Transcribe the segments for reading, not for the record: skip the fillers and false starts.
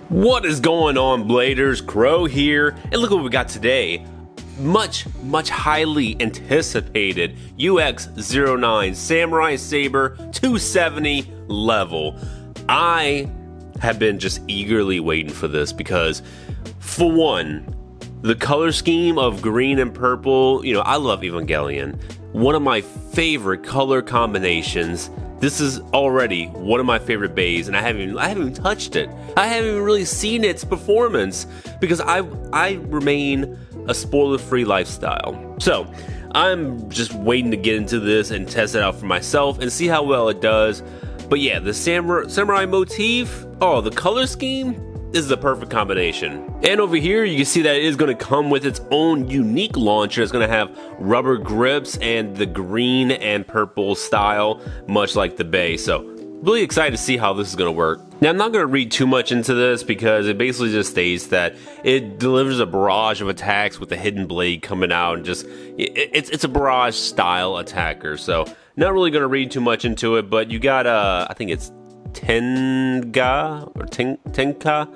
What is going on, Bladers? Crow here, and look what we got today. Much highly anticipated UX-09 SamuraiSaber 270 level. I have been just eagerly waiting for this because, for one, the color scheme of green and purple, I love Evangelion. One of my favorite color combinations. This is already one of my favorite bays, and I haven't even touched it. I haven't even really seen its performance because I remain a spoiler-free lifestyle. So I'm just waiting to get into this and test it out for myself and see how well it does. But yeah, the samurai motif, the color scheme, this is a perfect combination. And over here, you can see that it is going to come with its own unique launcher. It's going to have rubber grips and the green and purple style, much like the Bay. So, really excited to see how this is going to work. Now, I'm not going to read too much into this because it basically just states that it delivers a barrage of attacks with the hidden blade coming out, and just it's a barrage style attacker. So, not really going to read too much into it, but you got I think it's Tenka or Tenka.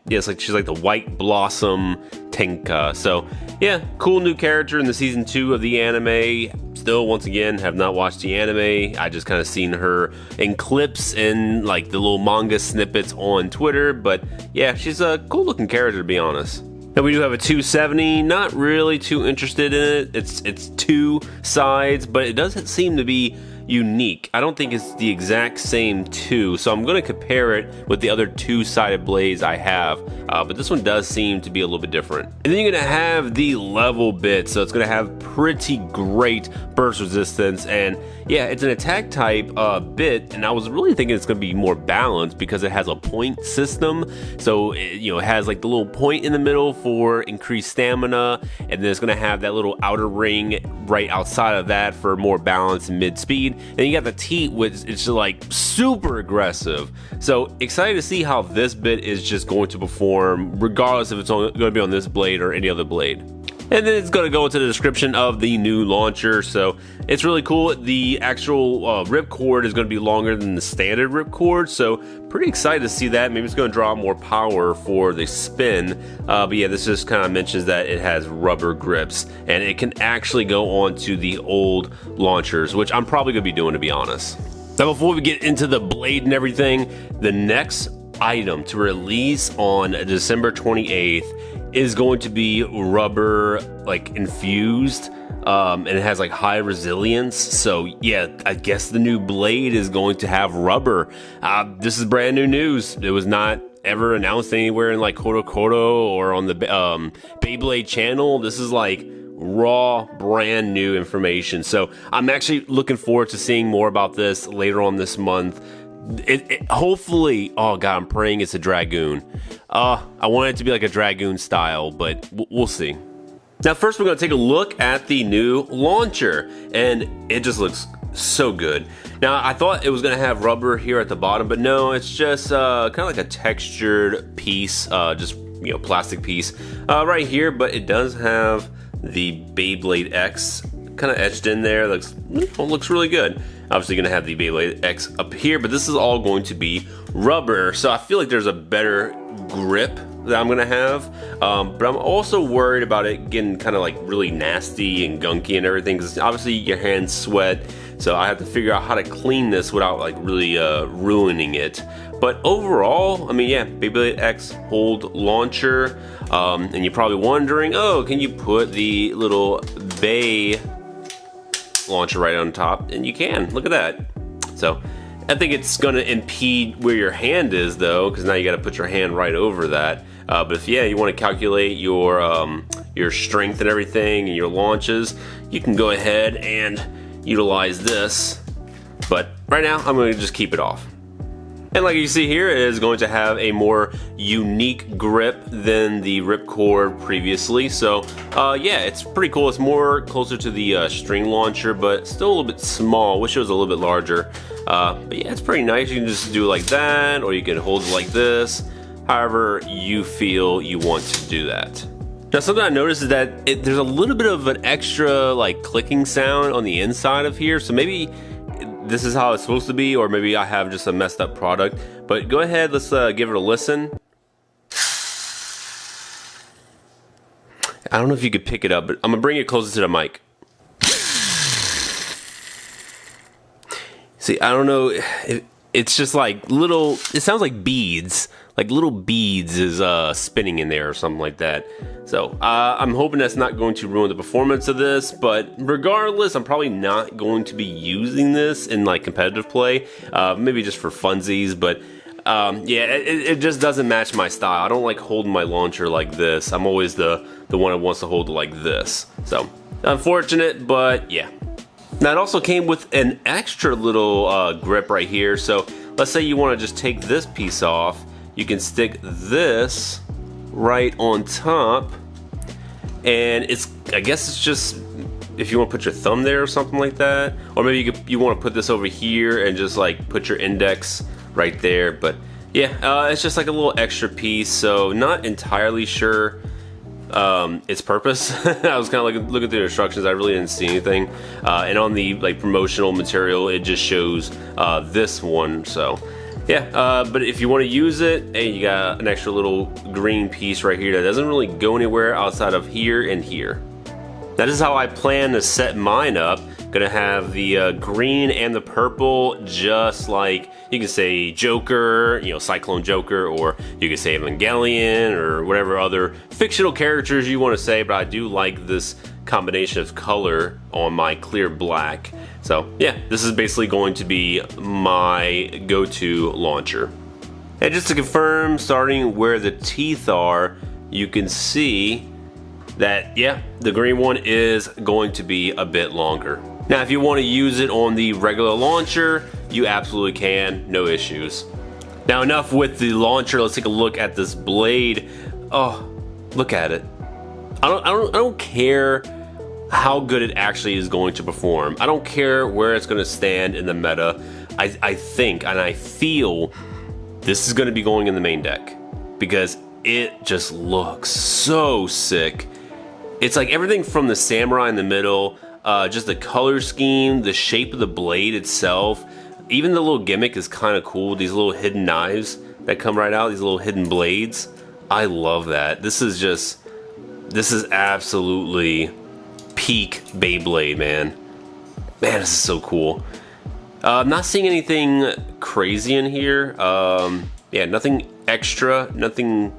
It's like she's like the White Blossom Tenka. So yeah, cool new character in the season 2 of the anime. Still, once again, have not watched the anime. I just kind of seen her in clips and like the little manga snippets on Twitter. But yeah, she's a cool looking character, to be honest. Now we do have a 270, not really too interested in it. It's two sides, but it doesn't seem to be unique. I don't think it's the exact same two, so I'm going to compare it with the other two-sided blades I have, but this one does seem to be a little bit different. And then you're going to have the level bit, so it's going to have pretty great burst resistance, and yeah, it's an attack type bit, and I was really thinking it's going to be more balanced because it has a point system. So it has like the little point in the middle for increased stamina, and then it's going to have that little outer ring right outside of that for more balance and mid speed. And you got the teeth, which it's just like super aggressive. So excited to see how this bit is just going to perform, regardless if it's going to be on this blade or any other blade. And then it's going to go into the description of the new launcher. So it's really cool. The actual ripcord is going to be longer than the standard ripcord. So pretty excited to see that. Maybe it's going to draw more power for the spin. But yeah, this just kind of mentions that it has rubber grips. And it can actually go onto the old launchers, which I'm probably going to be doing, to be honest. Now, before we get into the blade and everything, the next item to release on December 28th is going to be rubber like infused, and it has like high resilience. So yeah, I guess the new blade is going to have rubber. This is brand new news. It was not ever announced anywhere in like Koto Koto or on the Beyblade channel. This is like raw, brand new information. So I'm actually looking forward to seeing more about this later on this month. Hopefully, oh god, I'm praying it's a Dragoon. I want it to be like a Dragoon style, but we'll see. Now first we're going to take a look at the new launcher, and it just looks so good. Now I thought it was going to have rubber here at the bottom, but no, it's just kind of like a textured piece, just plastic piece right here, but it does have the Beyblade X kind of etched in there. Looks really good. Obviously going to have the Beyblade X up here, but this is all going to be rubber. So I feel like there's a better grip that I'm going to have. But I'm also worried about it getting kind of like really nasty and gunky and everything, because obviously your hands sweat. So I have to figure out how to clean this without like really ruining it. But overall, I mean, yeah, Beyblade X hold launcher. And you're probably wondering, can you put the little Bay launcher right on top? And you can. Look at that. So I think it's going to impede where your hand is, though, because now you got to put your hand right over that. But if you want to calculate your strength and everything and your launches, you can go ahead and utilize this. But right now, I'm going to just keep it off. And like you see here, it is going to have a more unique grip than the ripcord previously. So yeah, it's pretty cool. It's more closer to the string launcher, but still a little bit small. Wish it was a little bit larger. But yeah, it's pretty nice. You can just do it like that, or you can hold it like this. However you feel you want to do that. Now something I noticed is that there's a little bit of an extra like clicking sound on the inside of here. So maybe this is how it's supposed to be, or maybe I have just a messed up product. But go ahead, let's give it a listen. I don't know if you could pick it up, but I'm gonna bring it closer to the mic. See, I don't know, it's just like little, it sounds like beads, like little beads is spinning in there or something like that. So I'm hoping that's not going to ruin the performance of this, but regardless, I'm probably not going to be using this in like competitive play, maybe just for funsies, but yeah, it just doesn't match my style. I don't like holding my launcher like this. I'm always the one that wants to hold it like this. So unfortunate, but yeah. Now it also came with an extra little grip right here. So let's say you want to just take this piece off. You can stick this right on top, and I guess it's just if you want to put your thumb there or something like that, or maybe you want to put this over here and just like put your index right there. But yeah, it's just like a little extra piece, so not entirely sure its purpose. I was kind of looking through the instructions. I really didn't see anything, and on the like promotional material it just shows this one. So yeah, but if you want to use it, hey, you got an extra little green piece right here that doesn't really go anywhere outside of here and here. That is how I plan to set mine up. Gonna have the green and the purple, just like you can say Joker, you know, Cyclone Joker, or you can say Evangelion, or whatever other fictional characters you want to say. But I do like this combination of color on my clear black. So yeah, this is basically going to be my go-to launcher. And just to confirm, starting where the teeth are, you can see that, yeah, the green one is going to be a bit longer. Now, if you want to use it on the regular launcher, you absolutely can, no issues. Now, enough with the launcher. Let's take a look at this blade. Oh, look at it. I don't care how good it actually is going to perform. I don't care where it's going to stand in the meta. I think and I feel this is going to be going in the main deck because it just looks so sick. It's like everything from the samurai in the middle, just the color scheme, the shape of the blade itself, even the little gimmick is kind of cool. These little hidden knives that come right out, these little hidden blades. I love that. This is absolutely peak Beyblade, man. Man, this is so cool. I'm not seeing anything crazy in here. Yeah, nothing extra, nothing,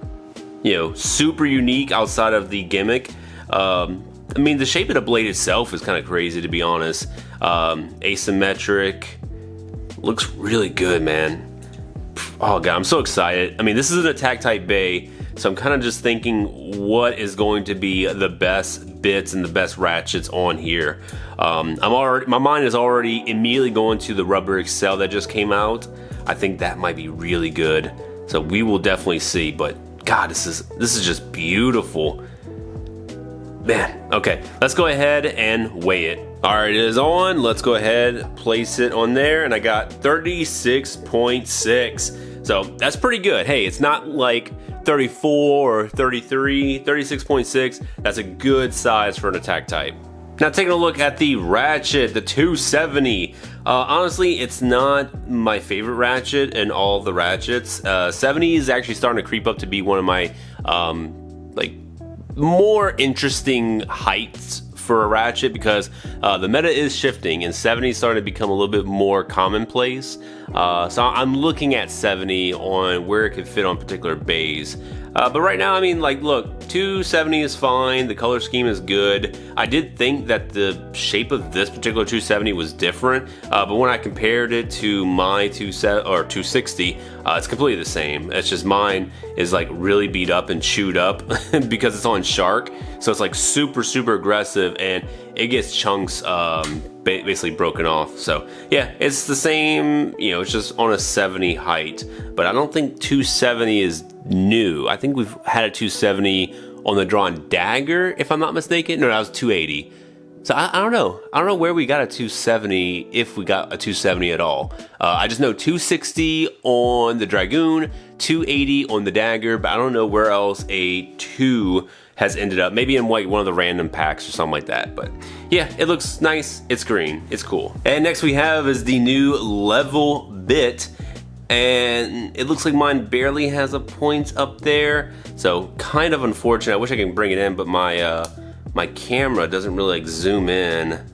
you know, super unique outside of the gimmick. I mean, the shape of the blade itself is kind of crazy, to be honest. Asymmetric. Looks really good, man. Oh god, I'm so excited. I mean, this is an attack type Bay, so I'm kind of just thinking what is going to be the best bits and the best ratchets on here. My mind is already immediately going to the Rubber Excel that just came out. I think that might be really good. So we will definitely see, but god, this is just beautiful. Man, okay, let's go ahead and weigh it. All right, it is on. Let's go ahead, place it on there, and I got 36.6. So that's pretty good. Hey, it's not like 34 or 33, 36.6. That's a good size for an attack type. Now taking a look at the ratchet, the 270. Honestly, it's not my favorite ratchet in all the ratchets. 70 is actually starting to creep up to be one of my like more interesting heights for a ratchet, because the meta is shifting and 70 is starting to become a little bit more commonplace. So I'm looking at 70 on where it could fit on particular bays. But right now, I mean, like, look, 270 is fine. The color scheme is good. I did think that the shape of this particular 270 was different, but when I compared it to my 260, it's completely the same. It's just mine is like really beat up and chewed up because it's on Shark, so it's like super aggressive, and it gets chunks basically broken off. So yeah, it's the same, you know, it's just on a 70 height, but I don't think 270 is new. I think we've had a 270 on the Drawn Dagger, if I'm not mistaken. No, that was 280. So I don't know. I don't know where we got a 270, if we got a 270 at all. I just know 260 on the Dragoon, 280 on the Dagger, but I don't know where else a 2 has ended up. Maybe in like one of the random packs or something like that. But yeah, it looks nice. It's green. It's cool. And next we have is the new level bit. and it looks like mine barely has a point up there, so kind of unfortunate. I wish I could bring it in, but my my camera doesn't really like zoom in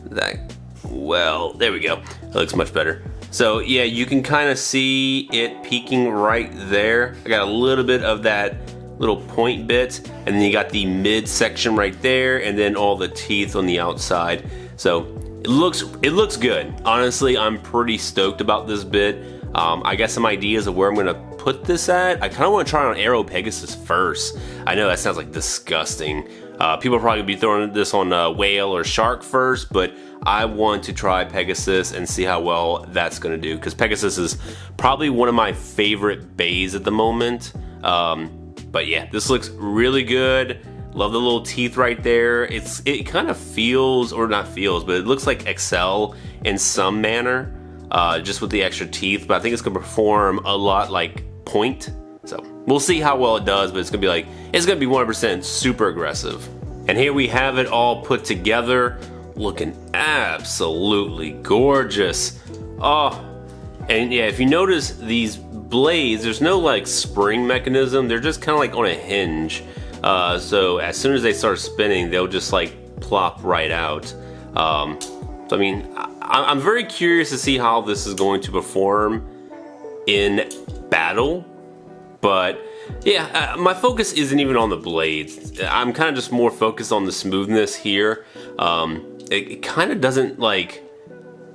that well. There we go. It looks much better. So yeah, you can kind of see it peaking right there. I got a little bit of that little point bit, and then you got the mid section right there, and then all the teeth on the outside. So it looks good. Honestly, I'm pretty stoked about this bit. I got some ideas of where I'm gonna put this at. I kind of want to try on Aero Pegasus first. I know that sounds like disgusting. People are probably gonna be throwing this on Whale or Shark first, but I want to try Pegasus and see how well that's gonna do, because Pegasus is probably one of my favorite bays at the moment. But yeah, this looks really good. Love the little teeth right there. It kind of feels, or not feels, but it looks like Excel in some manner, just with the extra teeth. But I think it's gonna perform a lot like Point. So we'll see how well it does, but it's gonna be 100% super aggressive. And here we have it all put together, looking absolutely gorgeous. Oh, and yeah, if you notice these blades, there's no like spring mechanism. They're just kind of like on a hinge. So as soon as they start spinning, they'll just like plop right out. So I mean, I'm very curious to see how this is going to perform in battle. But yeah, my focus isn't even on the blades. I'm kind of just more focused on the smoothness here. It kind of doesn't like,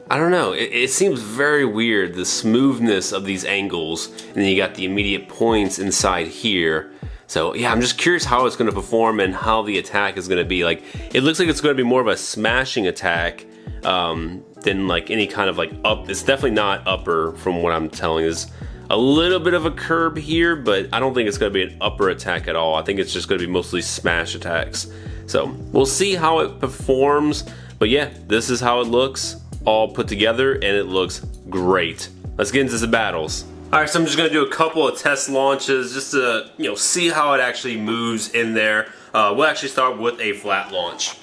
I don't know, it seems very weird, the smoothness of these angles, and then you got the immediate points inside here. So yeah, I'm just curious how it's going to perform and how the attack is going to be. Like, it looks like it's going to be more of a smashing attack than like any kind of like up. It's definitely not upper from what I'm telling. There's a little bit of a curb here, but I don't think it's going to be an upper attack at all. I think it's just going to be mostly smash attacks. So we'll see how it performs. But yeah, this is how it looks all put together, and it looks great. Let's get into the battles. All right, so I'm just gonna do a couple of test launches just to see how it actually moves in there. We'll actually start with a flat launch.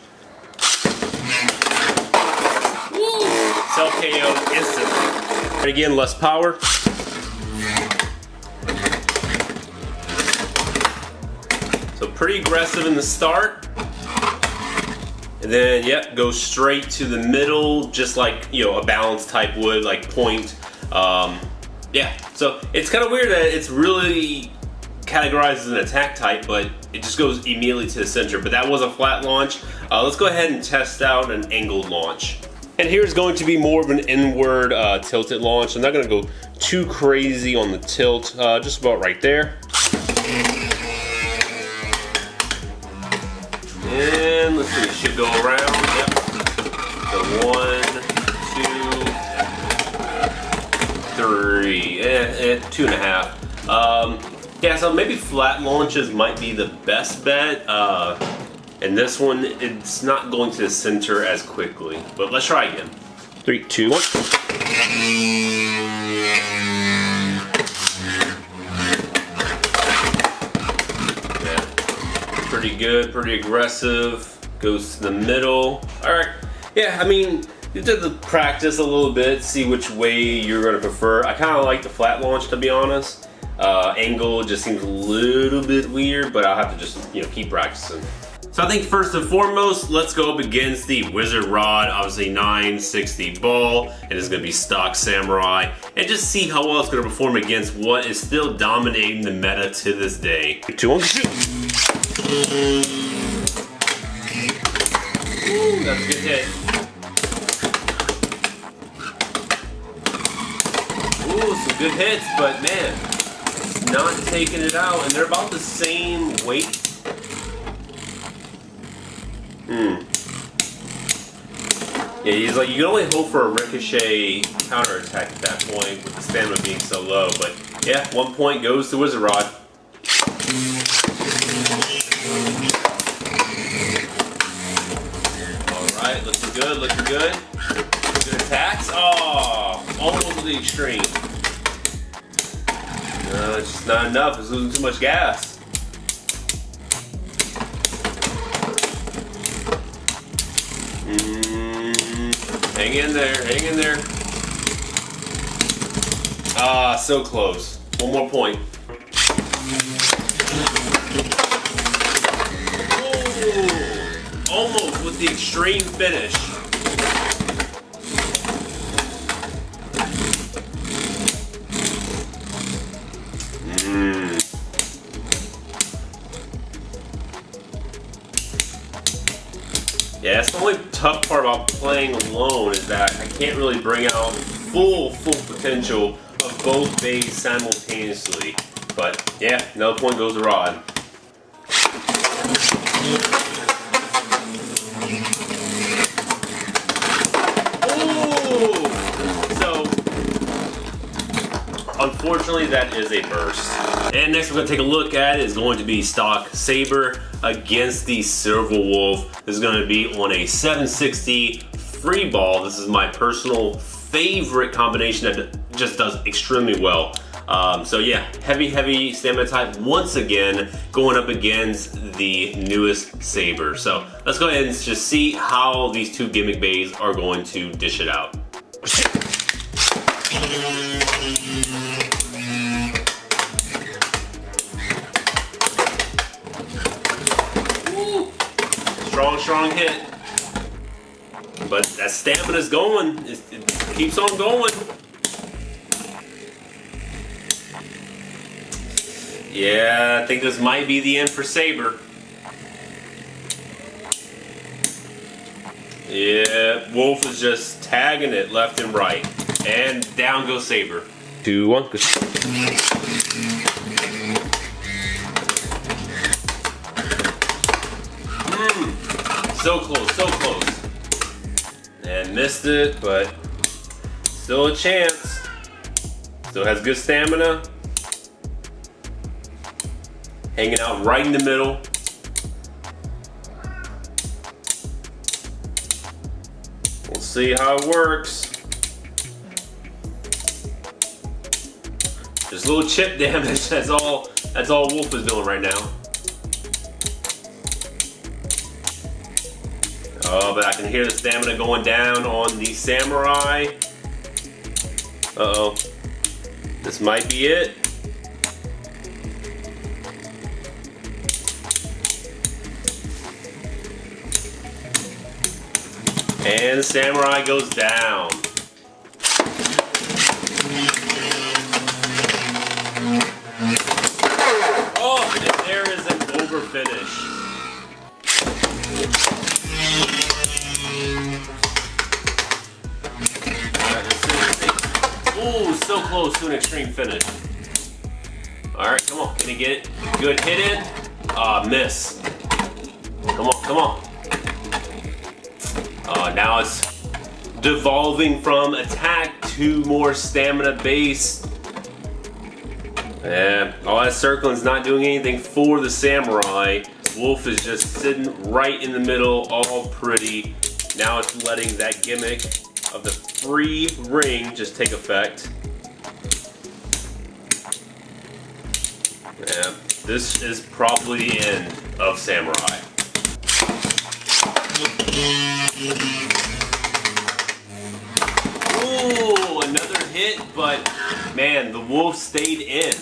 Self KO instantly. And again, less power. So pretty aggressive in the start. And then, yep, go straight to the middle, just like, a balance type would, like Point. Yeah, so it's kind of weird that it's really categorized as an attack type, but it just goes immediately to the center. But that was a flat launch. Let's go ahead and test out an angled launch. And here's going to be more of an inward tilted launch. I'm not going to go too crazy on the tilt, just about right there. And let's see, it should go around. Yep. So 1, 2, 3, 2.5. Yeah, so maybe flat launches might be the best bet. And this one, it's not going to the center as quickly. But let's try again. 3, 2, 1. Pretty good, pretty aggressive. Goes to the middle. All right. Yeah, I mean, you have to practice a little bit, see which way you're going to prefer. I kind of like the flat launch, to be honest. Angle just seems a little bit weird, but I'll have to just keep practicing. So I think first and foremost, let's go up against the Wizard Rod, obviously 960 ball, and it's going to be stock Samurai, and just see how well it's going to perform against what is still dominating the meta to this day. 2, 1, shoot! Ooh, that's a good hit. Ooh, some good hits, but man, it's not taking it out, and they're about the same weight. Yeah, he's like, you can only hope for a ricochet counterattack at that point with the stamina being so low, but yeah, 1 point goes to Wizard Rod. Alright, looking good, looking good. Good attacks. Oh, almost to the extreme. No, it's just not enough. It's losing too much gas. Hang in there, hang in there. Ah, so close. One more point. Ooh, almost with the extreme finish. Yeah, that's the only tough part about playing alone is that I can't really bring out full potential of both bays simultaneously. But yeah, another point goes to Rod. Ooh! So, unfortunately, that is a burst. And next we're going to take a look at is going to be stock Saber against the Silver Wolf. This is going to be on a 760 free ball. This is my personal favorite combination that just does extremely well. So yeah, heavy stamina type once again going up against the newest Saber. So let's go ahead and just see how these two gimmick bays are going to dish it out. Woo. Strong hit. But that stamina's going. It keeps on going. Yeah, I think this might be the end for Saber. Yeah, Wolf is just tagging it left and right. And down goes Saber. 2, 1, go. So close, so close. And missed it, but still a chance. Still has good stamina. Hanging out right in the middle. We'll see how it works. Just a little chip damage. That's all Wolf is doing right now. Oh, but I can hear the stamina going down on the Samurai. Uh-oh. This might be it. And the Samurai goes down. Oh, and there is an over finish. Ooh, so close to an extreme finish. Alright, come on. Can he get it? Good hit in. Miss. Come on. Now it's devolving from attack to more stamina based. Yeah, all that circling's not doing anything for the Samurai. Wolf is just sitting right in the middle, all pretty. Now it's letting that gimmick of the free ring just take effect. Yeah, this is probably the end of Samurai. Ooh, another hit, but man, the Wolf stayed in.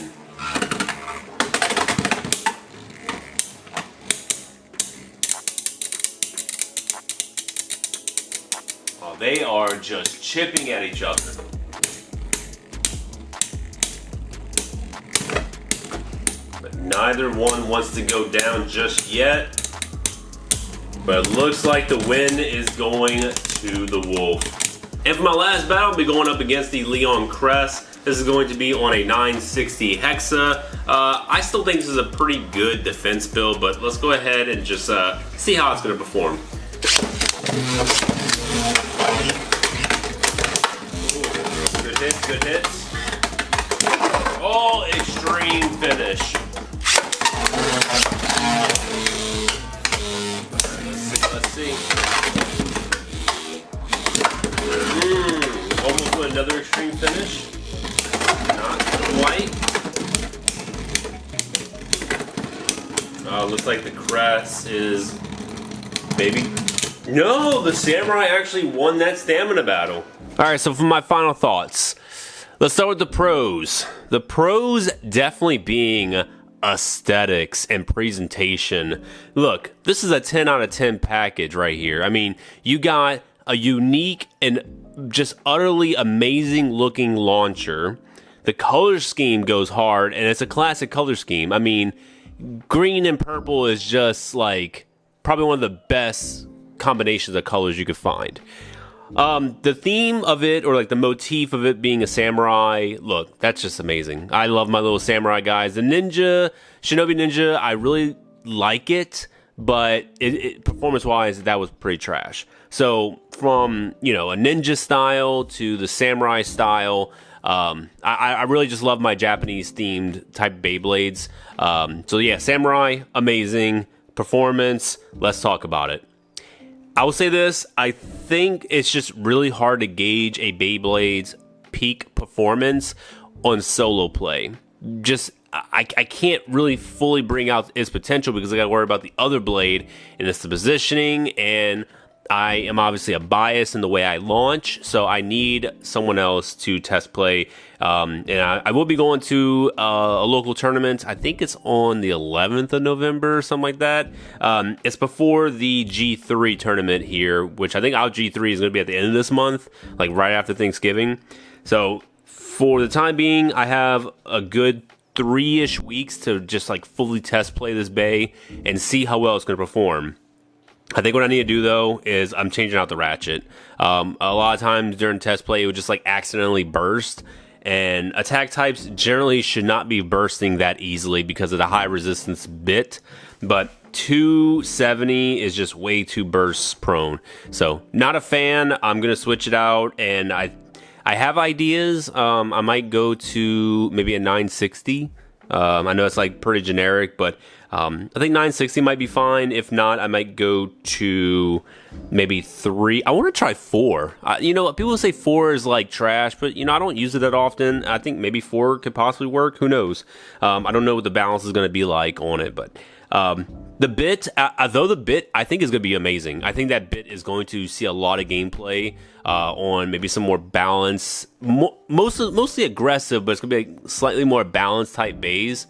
Oh, they are just chipping at each other. But neither one wants to go down just yet. But it looks like the win is going to the Wolf. And for my last battle, I'll be going up against the Leon Crest. This is going to be on a 960 Hexa. I still think this is a pretty good defense build, but let's go ahead and just see how it's going to perform. Ooh, good hits. Oh, extreme finish. Let's see. Almost with another extreme finish. Not quite. Looks like the Crest is maybe. No, the Samurai actually won that stamina battle. Alright, so for my final thoughts. Let's start with the pros. The pros definitely being aesthetics and presentation. Look, this is a 10 out of 10 package right here. I mean, you got a unique and just utterly amazing looking launcher. The color scheme goes hard, and it's a classic color scheme. I mean, green and purple is just like probably one of the best combinations of colors you could find. The theme of it, or like the motif of it being a samurai, look, that's just amazing. I love my little samurai guys. The ninja, Shinobi Ninja, I really like it, but performance-wise, that was pretty trash. So from, you know, a ninja style to the samurai style, I really just love my Japanese-themed type Beyblades. So yeah, samurai, amazing. Performance, let's talk about it. I will say this, I think it's just really hard to gauge a Beyblade's peak performance on solo play. Just, I can't really fully bring out its potential because I gotta worry about the other blade, and it's the positioning, and I am obviously a bias in the way I launch, so I need someone else to test play. And I will be going to a local tournament. I think it's on the 11th of November or something like that. It's before the G3 tournament here, which I think our G3 is going to be at the end of this month, like right after Thanksgiving. So for the time being, I have a good 3-ish weeks to just like fully test play this bay and see how well it's going to perform. I think what I need to do, though, is I'm changing out the ratchet. A lot of times during test play, it would just like accidentally burst. And attack types generally should not be bursting that easily because of the high resistance bit. But 270 is just way too burst prone. So not a fan. I'm going to switch it out. And I have ideas. I might go to maybe a 960. I know it's like pretty generic, but I think 960 might be fine. If not, I might go to maybe 3. I want to try 4. You know, people say 4 is like trash, but you know, I don't use it that often. I think maybe 4 could possibly work. Who knows? I don't know what the balance is going to be like on it, but the bit, though the bit I think is going to be amazing. I think that bit is going to see a lot of gameplay on maybe some more balance, mostly aggressive, but it's going to be a slightly more balanced type bays.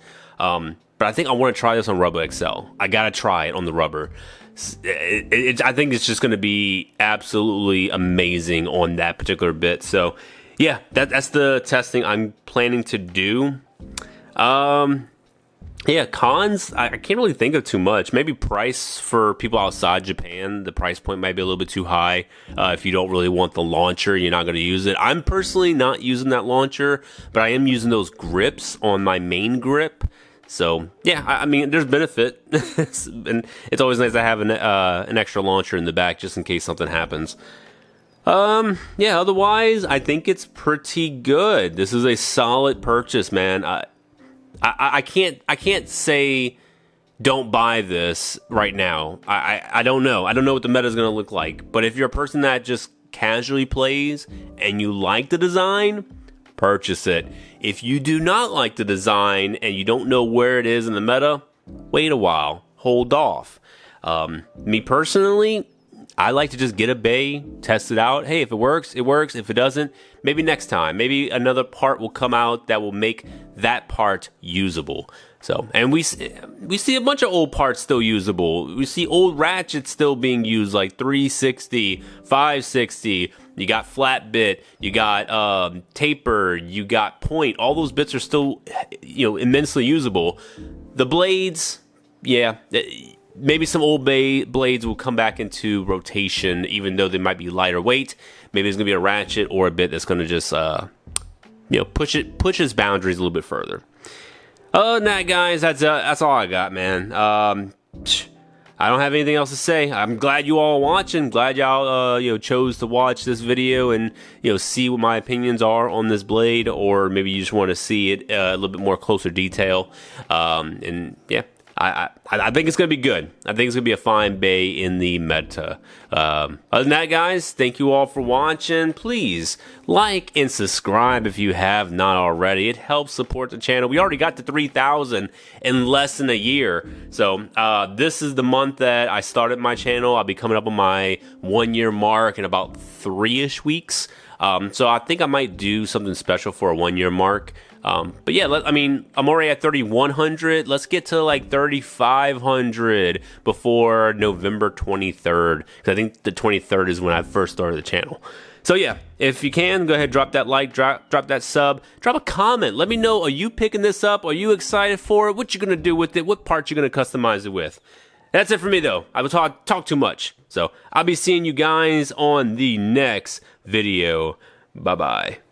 But I think I want to try this on Rubber XL. I got to try it on the rubber. I think it's just going to be absolutely amazing on that particular bit. So, yeah, that's the testing I'm planning to do. Yeah, cons, I can't really think of too much. Maybe price for people outside Japan. The price point might be a little bit too high. If you don't really want the launcher, you're not going to use it. I'm personally not using that launcher, but I am using those grips on my main grip. So, yeah, I mean, there's benefit. And it's always nice to have an extra launcher in the back just in case something happens. Yeah, otherwise, I think it's pretty good. This is a solid purchase, man. I can't say don't buy this right now. I don't know. I don't know what the meta is going to look like. But if you're a person that just casually plays and you like the design, purchase it. If you do not like the design and you don't know where it is in the meta, wait a while. Hold off. Me personally, I like to just get a bay, test it out. Hey, if it works, it works. If it doesn't, maybe next time. Maybe another part will come out that will make that part usable. So, and we see a bunch of old parts still usable. We see old ratchets still being used, like 360, 560. You got flat bit, you got taper, you got point. All those bits are still, you know, immensely usable. The blades, yeah, maybe some old blades will come back into rotation, even though they might be lighter weight. Maybe it's gonna be a ratchet or a bit that's gonna just, you know, push its boundaries a little bit further. Other than that, guys, that's all I got, man. I don't have anything else to say. I'm glad you all are watching. Glad y'all you know, chose to watch this video and, you know, see what my opinions are on this blade, or maybe you just want to see it a little bit more closer detail. And yeah, I think it's going to be good. I think it's going to be a fine bay in the meta. Other than that, guys, thank you all for watching. Please like and subscribe if you have not already. It helps support the channel. We already got to 3,000 in less than a year. So this is the month that I started my channel. I'll be coming up on my 1-year mark in about 3-ish weeks. So I think I might do something special for a 1 year mark. But yeah, I mean, I'm already at 3,100. Let's get to like 3,500 before November 23rd. Because I think the 23rd is when I first started the channel. So yeah, if you can, go ahead, drop that like, drop that sub, drop a comment. Let me know, are you picking this up? Are you excited for it? What you gonna do with it? What parts you gonna customize it with? That's it for me though. I will talk too much. So I'll be seeing you guys on the next video. Bye-bye.